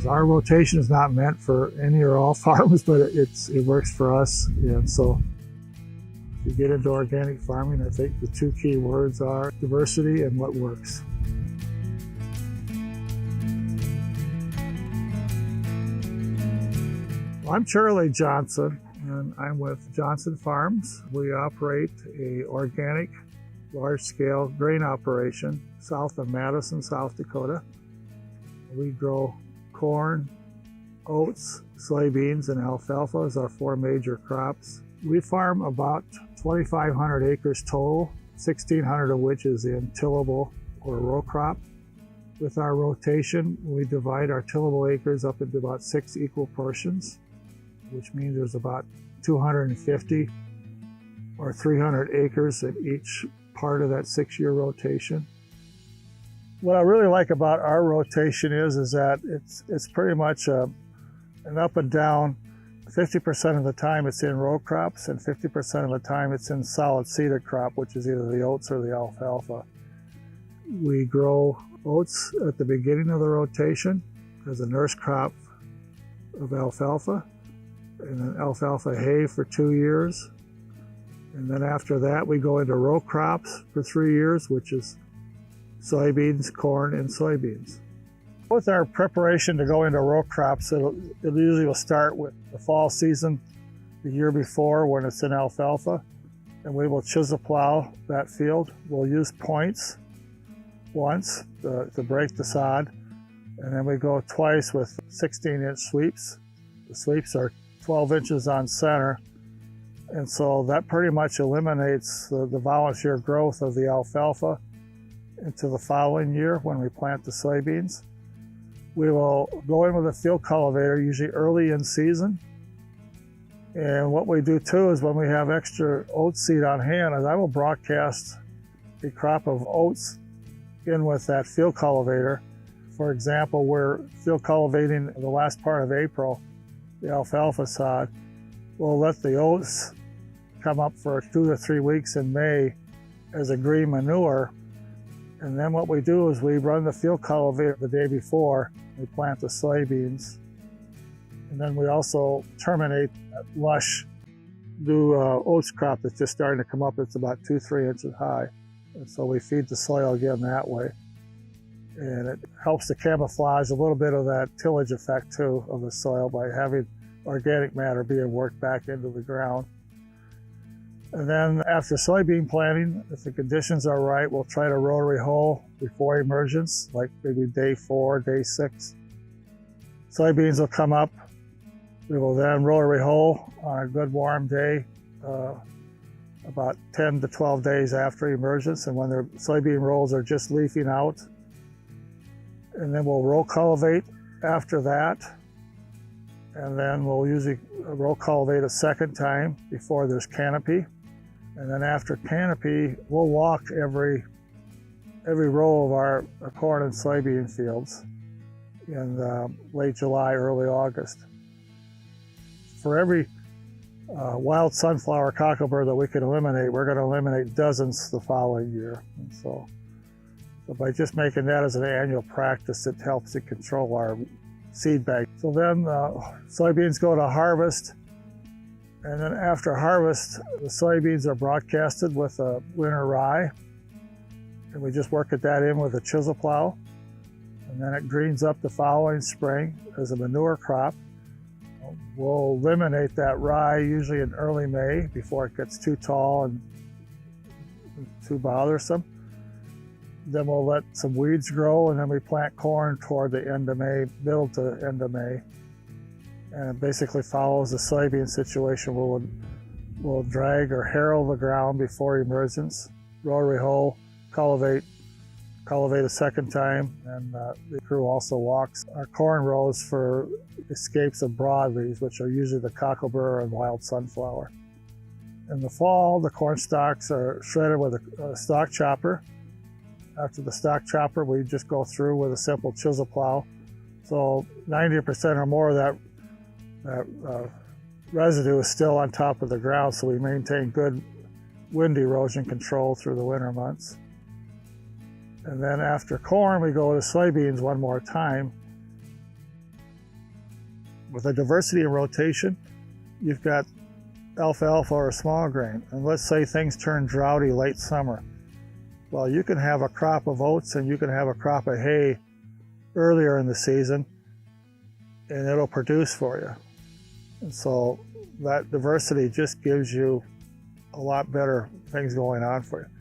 Our rotation is not meant for any or all farms, but it works for us. And so if you get into organic farming, I think the two key words are diversity and what works. Well, I'm Charlie Johnson, and I'm with Johnson Farms. We operate a organic, large-scale grain operation south of Madison, South Dakota. We grow corn, oats, soybeans, and alfalfa as our four major crops. We farm about 2,500 acres total, 1,600 of which is in tillable or row crop. With our rotation, we divide our tillable acres up into about 6 equal portions, which means there's about 250 or 300 acres in each part of that 6-year rotation. What I really like about our rotation is that it's pretty much an up and down. 50% of the time it's in row crops, and 50% of the time it's in solid seeded crop, which is either the oats or the alfalfa. We grow oats at the beginning of the rotation as a nurse crop of alfalfa, and then alfalfa hay for 2 years. And then after that, we go into row crops for 3 years, which is soybeans, corn, and soybeans. With our preparation to go into row crops, it usually will start with the fall season the year before when it's in alfalfa, and we will chisel plow that field. We'll use points once to break the sod, and then we go twice with 16-inch sweeps. The sweeps are 12 inches on center, and so that pretty much eliminates the volunteer growth of the alfalfa into the following year when we plant the soybeans. We will go in with a field cultivator, usually early in season. And what we do too is when we have extra oat seed on hand, is I will broadcast a crop of oats in with that field cultivator. For example, we're field cultivating the last part of April, the alfalfa sod. We'll let the oats come up for 2 to 3 weeks in May as a green manure. And then what we do is we run the field cultivator the day before we plant the soybeans. And then we also terminate that lush new oats crop that's just starting to come up. It's about 2-3 inches high. And so we feed the soil again that way. And it helps to camouflage a little bit of that tillage effect too of the soil by having organic matter being worked back into the ground. And then after soybean planting, if the conditions are right, we'll try to rotary hoe before emergence, like maybe day 4, day 6. Soybeans will come up. We will then rotary hoe on a good warm day, about 10 to 12 days after emergence, and when the soybean rolls are just leafing out. And then we'll row cultivate after that. And then we'll usually row cultivate a second time before there's canopy. And then after canopy, we'll walk every row of our corn and soybean fields in late July, early August. For every wild sunflower cocklebur that we can eliminate, we're going to eliminate dozens the following year. And so by just making that as an annual practice, it helps to control our seed bank. So then soybeans go to harvest. And then after harvest, the soybeans are broadcasted with a winter rye. And we just work that in with a chisel plow. And then it greens up the following spring as a manure crop. We'll eliminate that rye usually in early May before it gets too tall and too bothersome. Then we'll let some weeds grow, and then we plant corn toward the end of May, middle to end of May. And it basically follows the soybean situation. We'll drag or harrow the ground before emergence, rotary hoe, cultivate a second time, and the crew also walks our corn rows for escapes of broadleaves, which are usually the cocklebur and wild sunflower. In the fall, the corn stalks are shredded with a stalk chopper. After the stalk chopper, we just go through with a simple chisel plow. So 90% or more of that residue is still on top of the ground, so we maintain good wind erosion control through the winter months. And then after corn, we go to soybeans one more time. With a diversity and rotation, you've got alfalfa or small grain, and let's say things turn droughty late summer. Well, you can have a crop of oats and you can have a crop of hay earlier in the season, and it'll produce for you. And so that diversity just gives you a lot better things going on for you.